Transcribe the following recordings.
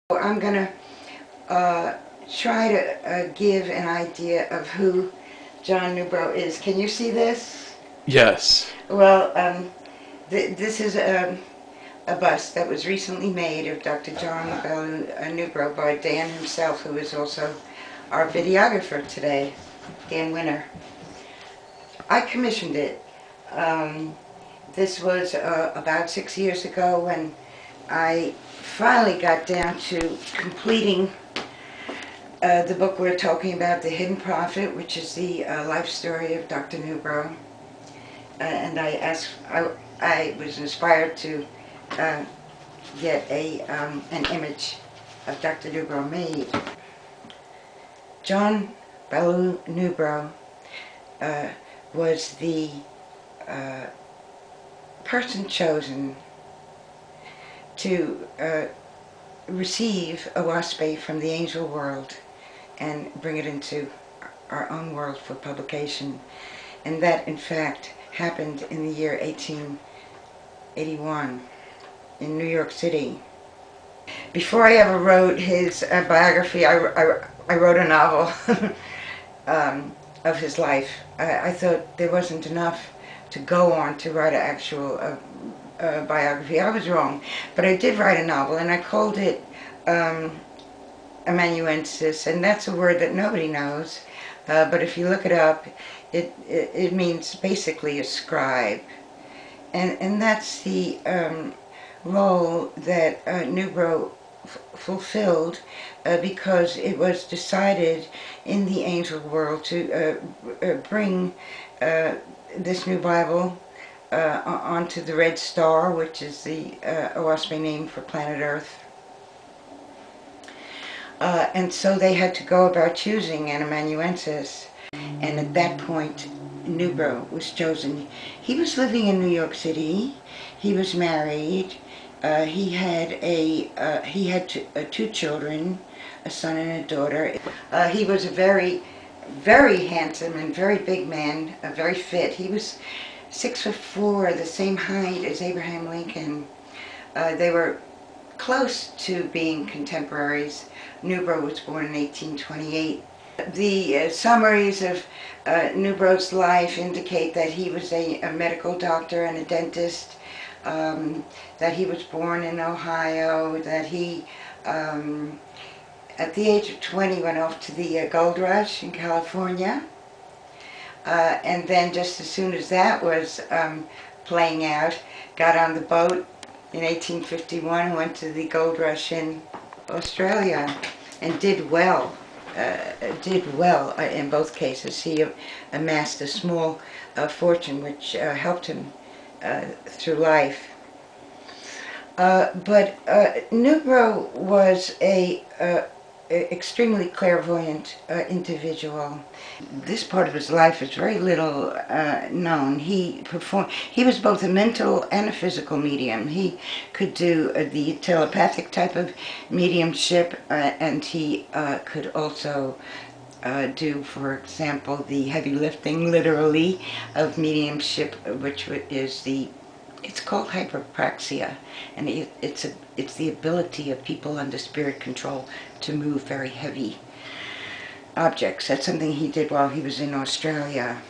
I'm going to try to give an idea of who John Newbrough is. Can you see this? Yes. Well, this is a bust that was recently made of Dr. John Newbrough by Dan himself, who is also our videographer today, Dan Winner. I commissioned it. This was about 6 years ago when I finally got down to completing the book we're talking about, The Hidden Prophet, which is the life story of Dr. Newbrough. And I was inspired to get an image of Dr. Newbrough made. John Baloo Newbrough was the person chosen to receive a wasp from the angel world and bring it into our own world for publication. And that, in fact, happened in the year 1881 in New York City. Before I ever wrote his biography, I wrote a novel of his life. I thought there wasn't enough to go on to write an actual biography. I was wrong, but I did write a novel, and I called it amanuensis, and that's a word that nobody knows, but if you look it up, it means basically a scribe, and that's the role that Newbrough fulfilled because it was decided in the angel world to bring this new Bible onto the Red Star, which is the Owaspé name for planet Earth. And so they had to go about choosing an amanuensis, and at that point Newbrough was chosen. He was living in New York City. He was married. He had two children, a son and a daughter. He was a very, very handsome and very big man, very fit. He was 6'4", the same height as Abraham Lincoln. They were close to being contemporaries. Newbrough was born in 1828. The summaries of Newbrough's life indicate that he was a medical doctor and a dentist, that he was born in Ohio, that he, at the age of 20, went off to the gold rush in California. And then just as soon as that was playing out, got on the boat in 1851, went to the gold rush in Australia, and did well in both cases. He amassed a small fortune which helped him through life. But Newbrough was a extremely clairvoyant individual. This part of his life is very little known. He was both a mental and a physical medium. He could do the telepathic type of mediumship, and he could also do, for example, the heavy lifting, literally, of mediumship, which is it's called hyperpraxia, and it's the ability of people under spirit control to move very heavy objects. That's something he did while he was in Australia.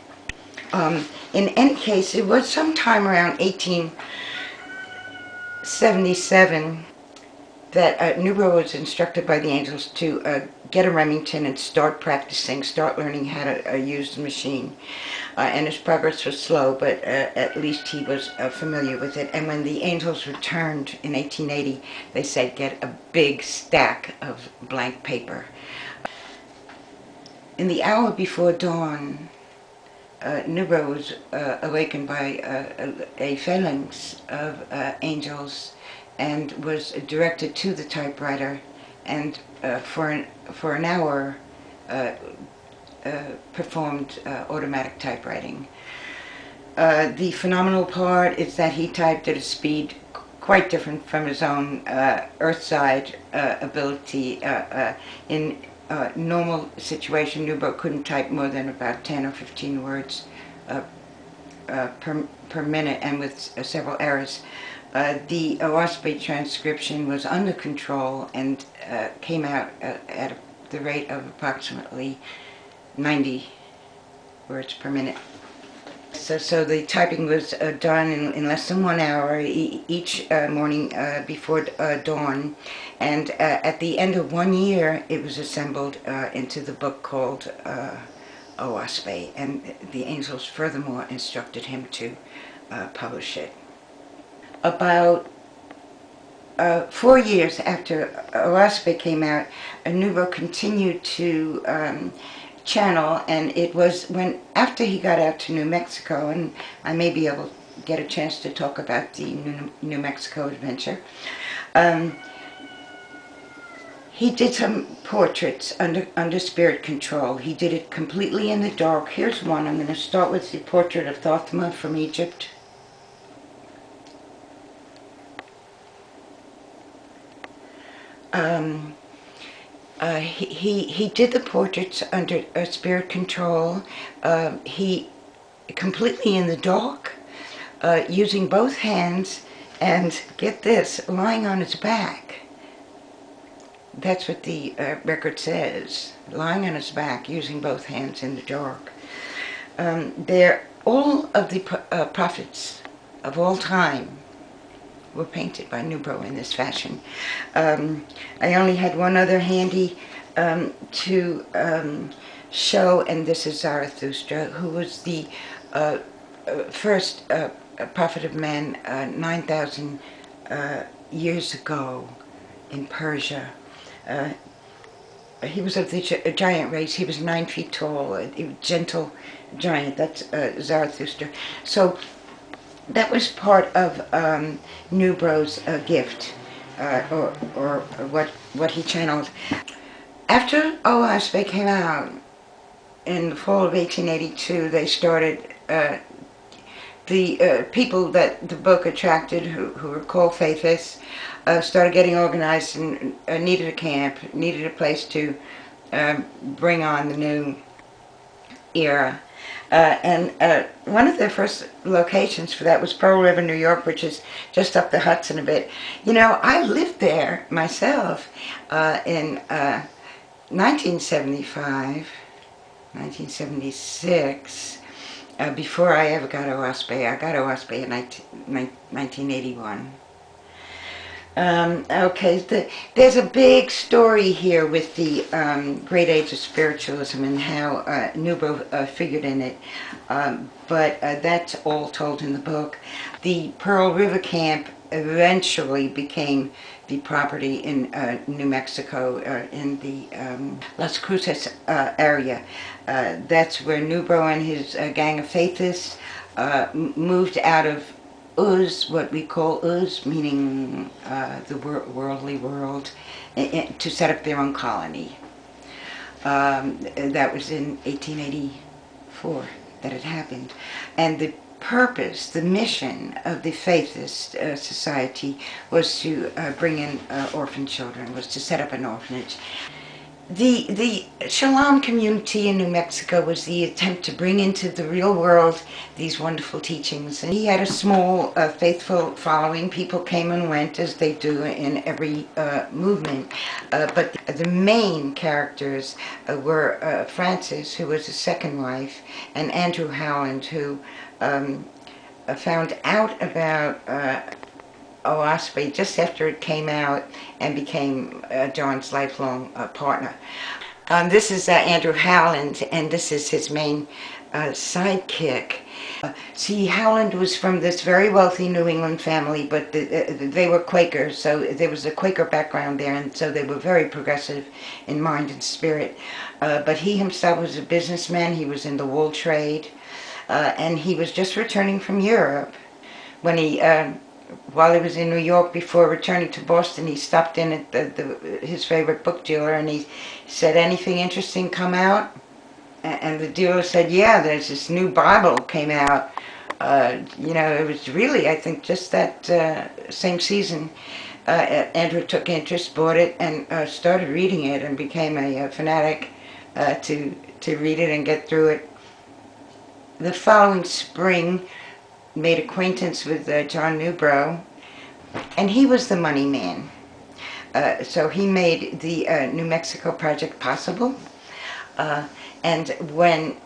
In any case, it was sometime around 1877 that Newbrough was instructed by the angels to get a Remington and start practicing, start learning how to use the machine. And his progress was slow, but at least he was familiar with it. And when the angels returned in 1880, they said, get a big stack of blank paper. In the hour before dawn, Newbrough was awakened by a phalanx of angels and was directed to the typewriter, and for an hour performed automatic typewriting. The phenomenal part is that he typed at a speed quite different from his own earthside ability. In normal situation, Newbrough couldn't type more than about 10 or 15 words per minute and with several errors. The Oaspe transcription was under control and came out at the rate of approximately 90 words per minute. So the typing was done in less than 1 hour each morning before dawn, and at the end of 1 year it was assembled into the book called Oaspe, and the angels furthermore instructed him to publish it. About 4 years after Oaspe came out, Newbrough continued to channel, and it was after he got out to New Mexico, and I may be able to get a chance to talk about the New Mexico adventure. He did some portraits under spirit control. He did it completely in the dark. Here's one. I'm going to start with the portrait of Thothma from Egypt. He did the portraits under spirit control. He completely in the dark, using both hands, and get this, lying on his back. That's what the record says, lying on his back, using both hands in the dark. All of the prophets of all time were painted by Newbrough in this fashion. I only had one other handy to show, and this is Zarathustra, who was the first prophet of man 9,000 years ago in Persia. He was of the giant race. He was 9 feet tall, a gentle giant. That's Zarathustra. So that was part of Newbrough's gift, or what he channeled. After Oaspe came out in the fall of 1882, they started, the people that the book attracted, who were called Faithists, started getting organized and needed a camp, needed a place to bring on the new era. And one of their first locations for that was Pearl River, New York, which is just up the Hudson a bit. You know, I lived there myself in 1975, 1976, before I ever got Oaspe. I got Oaspe in 1981. Okay, there's a big story here with the Great Age of Spiritualism and how Newbrough figured in it, but that's all told in the book. The Pearl River Camp eventually became the property in New Mexico, in the Las Cruces area. That's where Newbrough and his gang of Faithists moved out of Uz, what we call Uz, meaning the worldly world, to set up their own colony. That was in 1884 that it happened. And the purpose, the mission of the Faithist Society was to bring in orphan children, was to set up an orphanage. The Shalom community in New Mexico was the attempt to bring into the real world these wonderful teachings. And he had a small, faithful following. People came and went, as they do in every movement. But the main characters were Frances, who was his second wife, and Andrew Howland, who found out about Oaspe just after it came out and became John's lifelong partner. This is Andrew Howland, and this is his main sidekick. See, Howland was from this very wealthy New England family, but they were Quakers, so there was a Quaker background there, and so they were very progressive in mind and spirit. But he himself was a businessman. He was in the wool trade, and he was just returning from Europe when he while he was in New York before returning to Boston. He stopped in at his favorite book dealer, and he said, "Anything interesting come out?" And the dealer said, "Yeah, there's this new Bible came out." You know, it was really, I think, just that same season. Andrew took interest, bought it, and started reading it, and became a fanatic to read it and get through it. the following spring, made acquaintance with John Newbrough, and he was the money man. So he made the New Mexico project possible. Uh, and when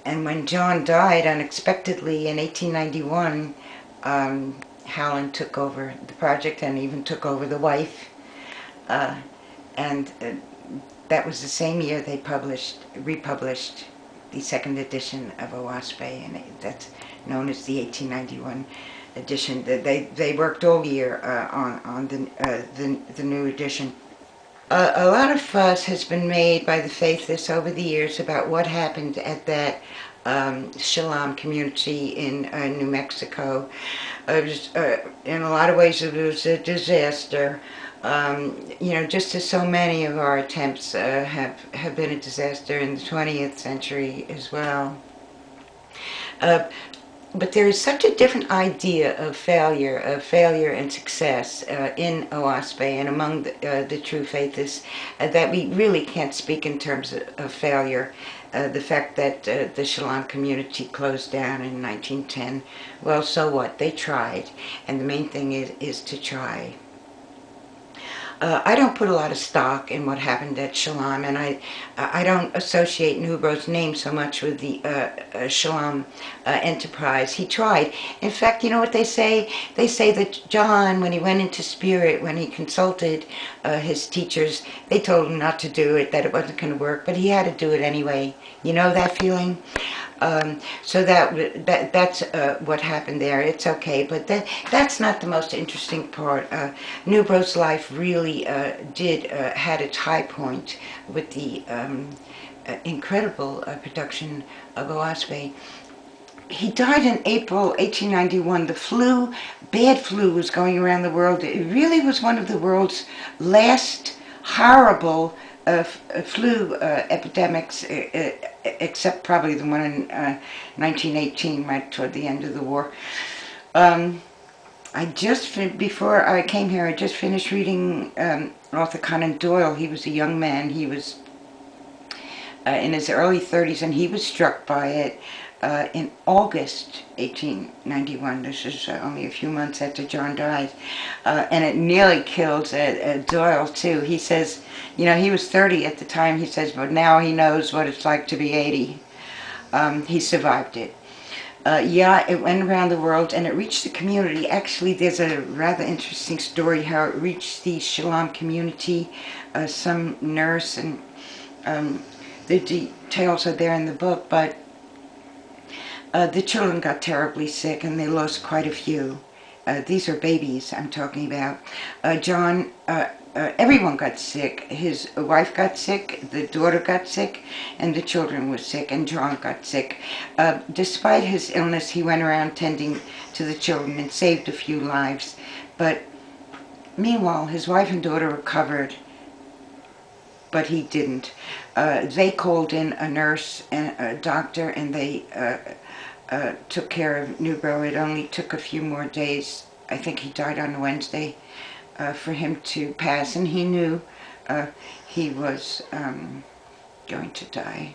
when John died unexpectedly in 1891, Howland took over the project and even took over the wife. And that was the same year they republished the second edition of Owaspe, and that's known as the 1891 edition. They worked all year on the new edition. A lot of fuss has been made by the faithists over the years about what happened at that Shalom community in New Mexico. In a lot of ways it was a disaster. Just as so many of our attempts have been a disaster in the 20th century as well. But there is such a different idea of failure and success in Owaspe and among the true faithists that we really can't speak in terms of failure. The fact that the Shalom community closed down in 1910, well, so what? They tried, and the main thing is to try. I don't put a lot of stock in what happened at Shalom, and I don't associate Newbrough's name so much with the Shalom enterprise. He tried. In fact, you know what they say? They say that John, when he went into spirit, when he consulted his teachers, they told him not to do it, that it wasn't going to work, but he had to do it anyway. You know that feeling? So that's what happened there. It's okay, but that's not the most interesting part. Newbrough's life really had its high point with the incredible production of Owaspe. He died in April 1891. The bad flu, was going around the world. It really was one of the world's last horrible flu epidemics, except probably the one in 1918, right toward the end of the war. Before I came here, I just finished reading Arthur Conan Doyle. He was a young man. He was in his early 30s, and he was struck by it in August 1891. This is only a few months after John died. And it nearly killed Doyle, too. He says, he was 30 at the time, he says, but now he knows what it's like to be 80. He survived it. It went around the world, and it reached the community. Actually, there's a rather interesting story how it reached the Shalom community. Some nurse, and the details are there in the book, but the children got terribly sick, and they lost quite a few. These are babies I'm talking about. Everyone got sick. His wife got sick, the daughter got sick, and the children were sick, and John got sick. Despite his illness, he went around tending to the children and saved a few lives. But meanwhile, his wife and daughter recovered, but he didn't. They called in a nurse and a doctor, and they took care of Newbrough. It only took a few more days. I think he died on Wednesday for him to pass, and he knew he was going to die.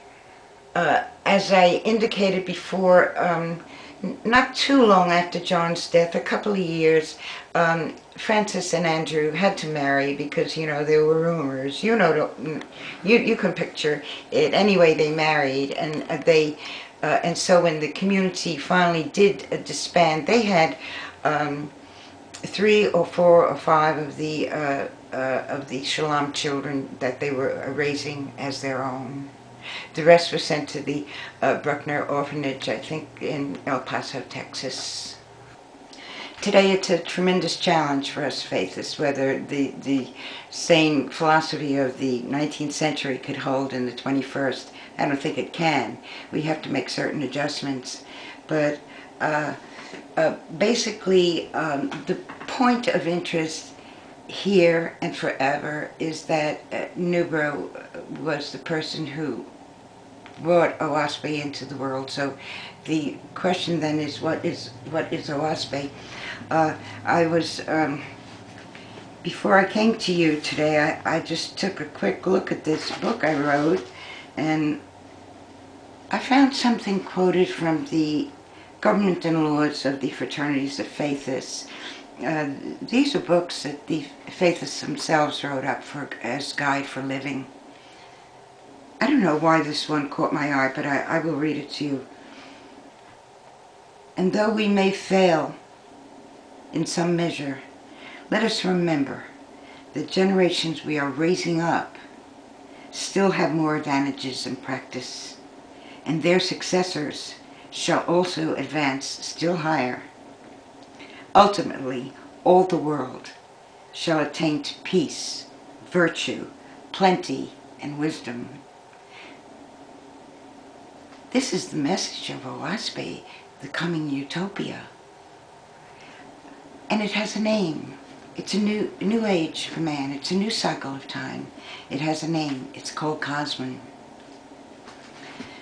As I indicated before, not too long after John's death, a couple of years, Francis and Andrew had to marry because, there were rumors. You can picture it. Anyway, they married, and so when the community finally did disband, they had 3 or 4 or 5 of the Shalom children that they were raising as their own. The rest were sent to the Bruckner Orphanage, I think, in El Paso, Texas. Today it's a tremendous challenge for us faithists whether the same philosophy of the 19th century could hold in the 21st. I don't think it can. We have to make certain adjustments. But basically, the point of interest here and forever is that Newbrough was the person who brought Owaspe into the world. So the question then is, what is Owaspe? Before I came to you today, I just took a quick look at this book I wrote, and I found something quoted from the Government and Laws of the Fraternities of Faithists. These are books that the Faithists themselves wrote up as guide for living. I don't know why this one caught my eye, but I will read it to you. And though we may fail in some measure, let us remember the generations we are raising up still have more advantages in practice, and their successors shall also advance still higher. Ultimately, all the world shall attain to peace, virtue, plenty, and wisdom. This is the message of OASPE, the coming utopia. And it has a name. It's a new age for man. It's a new cycle of time. It has a name. It's called Cosmon.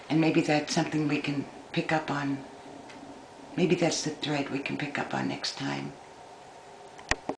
And maybe that's something we can pick up on. Maybe that's the thread we can pick up on next time.